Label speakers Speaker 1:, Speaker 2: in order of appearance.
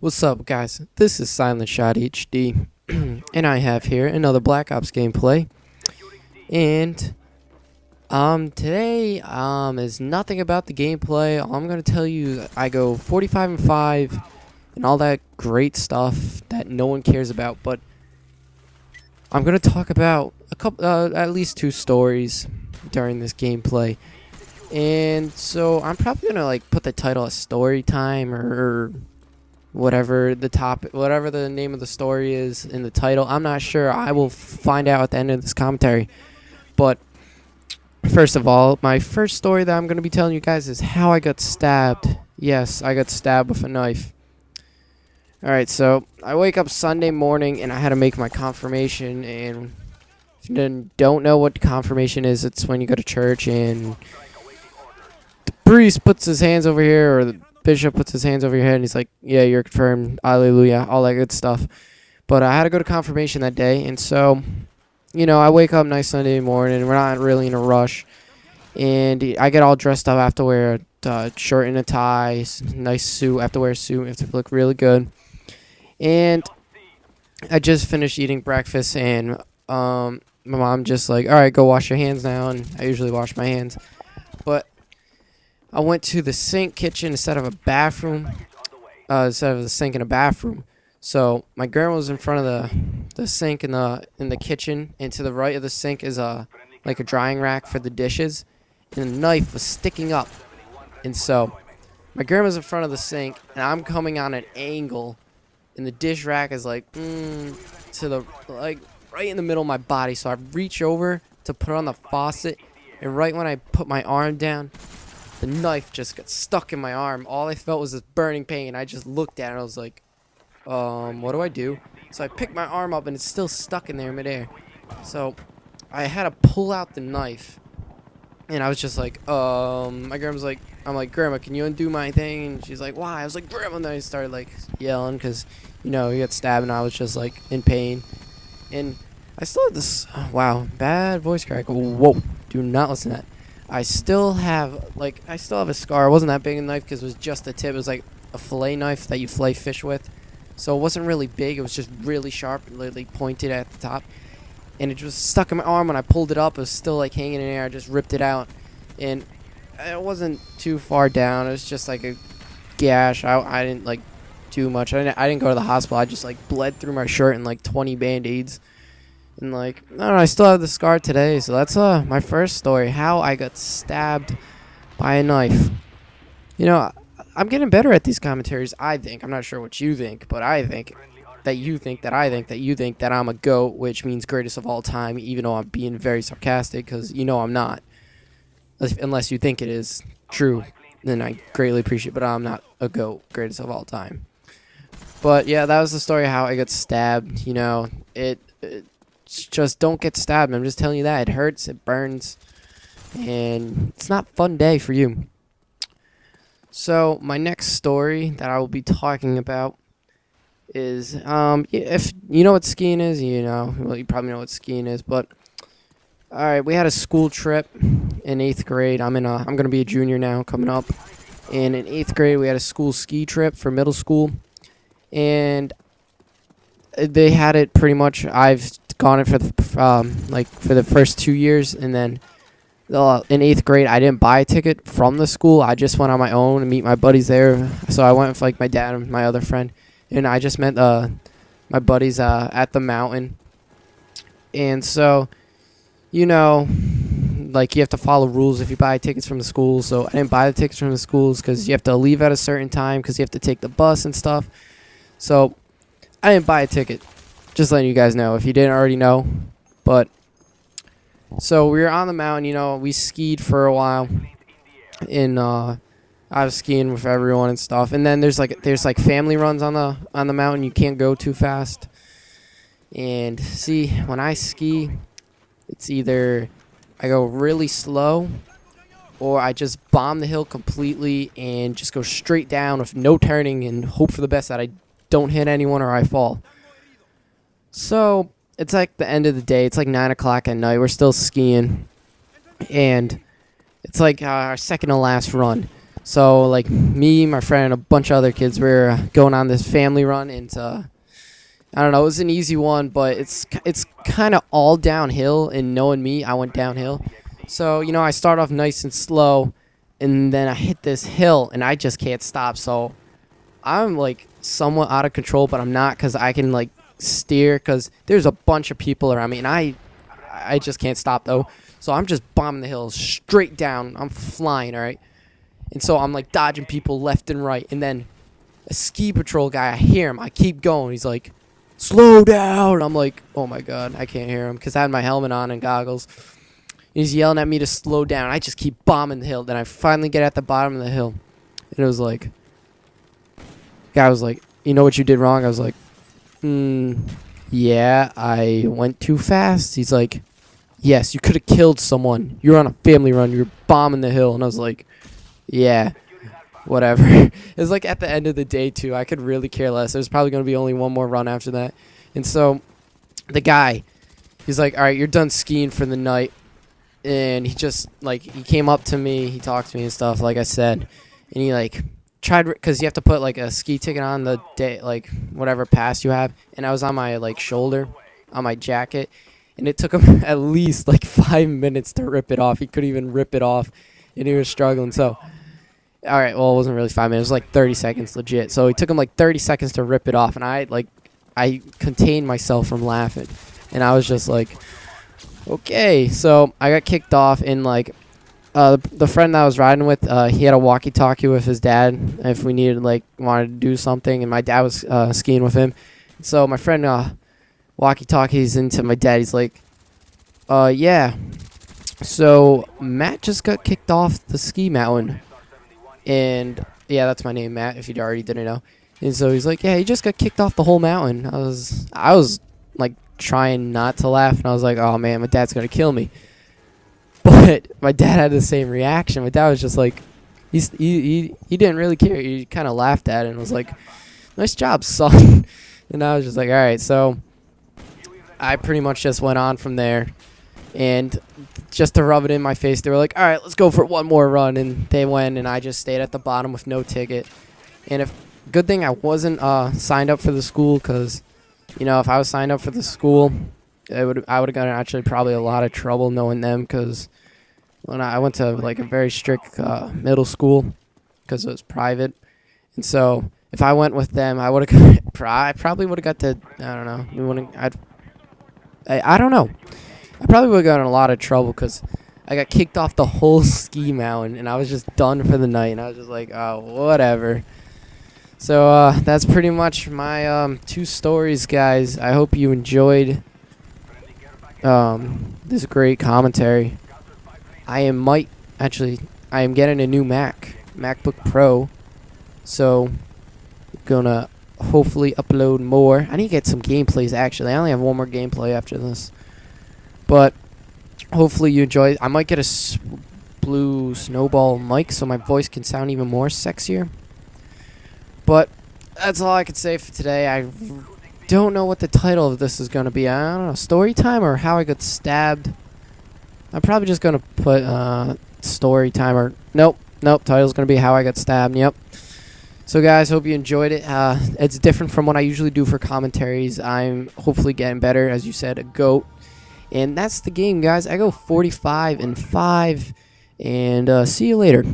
Speaker 1: What's up, guys? This is Silent Shot HD, and I have here another Black Ops gameplay. And today is nothing about the gameplay. All I'm gonna tell you, I go 45 and 5, and all that great stuff that no one cares about. But I'm gonna talk about a couple, at least two stories during this gameplay. And so I'm probably gonna put the title as story time or whatever the name of the story is in the title. I'm not sure. I will find out at the end of this commentary. But first of all, my first story that I'm going to be telling you guys is how I got stabbed. Yes, I got stabbed with a knife. Alright, so I wake up Sunday morning and I had to make my confirmation. And if you don't know what confirmation is, it's when you go to church and the priest puts his hands over here, or the bishop puts his hands over your head and he's like, yeah, you're confirmed, hallelujah, all that good stuff. But I had to go to confirmation that day, and so, I wake up nice Sunday morning, we're not really in a rush, and I get all dressed up. I have to wear a shirt and a tie, nice suit. I have to wear a suit, I have to look really good. And I just finished eating breakfast, and my mom just like, alright, go wash your hands now, and I usually wash my hands. But I went to the sink kitchen instead of a bathroom, instead of the sink in a bathroom. So my grandma was in front of the sink in the kitchen, and to the right of the sink is a drying rack for the dishes, and the knife was sticking up. And so my grandma's in front of the sink, and I'm coming on an angle, and the dish rack is to the right in the middle of my body. So I reach over to put on the faucet, and right when I put my arm down, the knife just got stuck in my arm. All I felt was this burning pain. I just looked at it and I was like, what do I do? So I picked my arm up and it's still stuck in there midair. So I had to pull out the knife. And I was just like, my grandma's like, I'm like, Grandma, can you undo my thing? And she's like, why? I was like, Grandma. And then I started yelling because, you got stabbed and I was just in pain. And I still have this, wow, bad voice crack. Whoa, do not listen to that. I still have a scar. It wasn't that big a knife because it was just a tip. It was like a fillet knife that you fillet fish with. So it wasn't really big. It was just really sharp, really pointed at the top. And it just stuck in my arm. When I pulled it up, it was still hanging in the air. I just ripped it out. And it wasn't too far down. It was just like a gash. I didn't do much. I didn't go to the hospital. I just bled through my shirt and 20 band-aids. And I don't know, I still have the scar today. So that's my first story, how I got stabbed by a knife. I'm getting better at these commentaries, I think. I'm not sure what you think, but I think that you think that I think that you think that I'm a GOAT, which means greatest of all time, even though I'm being very sarcastic, because I'm not. Unless you think it is true, then I greatly appreciate it, but I'm not a GOAT, greatest of all time. But yeah, that was the story of how I got stabbed. Just don't get stabbed. I'm just telling you that. It hurts, it burns, and it's not a fun day for you. So my next story that I will be talking about is if you know what skiing is, well, you probably know what skiing is. But all right, we had a school trip in 8th grade. I'm gonna be a junior now, coming up. And in 8th grade, we had a school ski trip for middle school, and they had it pretty much. I've gone it for the first 2 years, and then in 8th grade I didn't buy a ticket from the school. I just went on my own and meet my buddies there. So I went with my dad and my other friend, and I just met my buddies at the mountain. And so you have to follow rules if you buy tickets from the school. So I didn't buy the tickets from the schools because you have to leave at a certain time because you have to take the bus and stuff. So I didn't buy a ticket. Just letting you guys know if you didn't already know. But so we were on the mountain, we skied for a while. And I was skiing with everyone and stuff. And then there's family runs on the mountain. You can't go too fast. And see, when I ski, it's either I go really slow or I just bomb the hill completely and just go straight down with no turning and hope for the best that I don't hit anyone or I fall. So it's the end of the day. It's 9 o'clock at night. We're still skiing, and it's our second to last run. So like me, my friend, and a bunch of other kids were going on this family run, and I don't know, it was an easy one, but it's kind of all downhill. And knowing me, I went downhill. So I start off nice and slow, and then I hit this hill, and I just can't stop. So I'm like somewhat out of control, but I'm not, because I can like steer, because there's a bunch of people around me, and I just can't stop though. So I'm just bombing the hill straight down. I'm flying, all right. And so I'm like dodging people left and right, and then a ski patrol guy, I hear him. I keep going. He's like, "Slow down." I'm like, oh my god, I can't hear him because I had my helmet on and goggles. He's yelling at me to slow down. I just keep bombing the hill. Then I finally get at the bottom of the hill, and it was like, guy was like, "You know what you did wrong?" I was like, yeah, I went too fast. He's like, "Yes, you could have killed someone. You're on a family run. You're bombing the hill." And I was like, yeah, whatever. It was like at the end of the day too. I could really care less. There's probably going to be only one more run after that. And so the guy, he's like, "All right, you're done skiing for the night." And he just like, he came up to me, he talked to me and stuff, like I said, and he like tried, because you have to put like a ski ticket on the day, like whatever pass you have, and I was on my like shoulder, on my jacket, and it took him at least like 5 minutes to rip it off. He couldn't even rip it off, and he was struggling. So all right, well, it wasn't really 5 minutes. It was like 30 seconds legit. So it took him like 30 seconds to rip it off, and I contained myself from laughing, and I was just like, okay. So I got kicked off, and like the friend that I was riding with, he had a walkie-talkie with his dad if we wanted to do something, and my dad was skiing with him. So my friend walkie-talkies into my dad. He's like, yeah. So Matt just got kicked off the ski mountain. And yeah, that's my name, Matt, if you already didn't know. And so he's like, "Yeah, he just got kicked off the whole mountain." I was like trying not to laugh, and I was like, "Oh man, my dad's gonna kill me." But my dad had the same reaction. My dad was just like, he didn't really care. He kind of laughed at it and was like, "Nice job, son." And I was just like, all right. So I pretty much just went on from there. And just to rub it in my face, they were like, "All right, let's go for one more run." And they went, and I just stayed at the bottom with no ticket. And good thing I wasn't signed up for the school, because, if I was signed up for the school, I would have gotten actually probably a lot of trouble knowing them, because when I went to like a very strict middle school, because it was private. And so if I went with them, I probably would have got to, I don't know. I don't know. I probably would have gotten in a lot of trouble, because I got kicked off the whole ski mountain, and I was just done for the night, and I was just like, oh, whatever. So that's pretty much my 2 stories, guys. I hope you enjoyed this great commentary. I am getting a new MacBook Pro, so I'm gonna hopefully upload more. I need to get some gameplays, actually. I only have one more gameplay after this. But hopefully you enjoy it. I might get a blue snowball mic so my voice can sound even more sexier. But that's all I can say for today. I don't know what the title of this is going to be. I don't know, story time or how I got stabbed. I'm probably just going to put story time, or nope, title's going to be how I got stabbed. Yep. So guys, hope you enjoyed it. It's different from what I usually do for commentaries. I'm hopefully getting better, as you said, a GOAT. And that's the game, guys. I go 45-5, and see you later.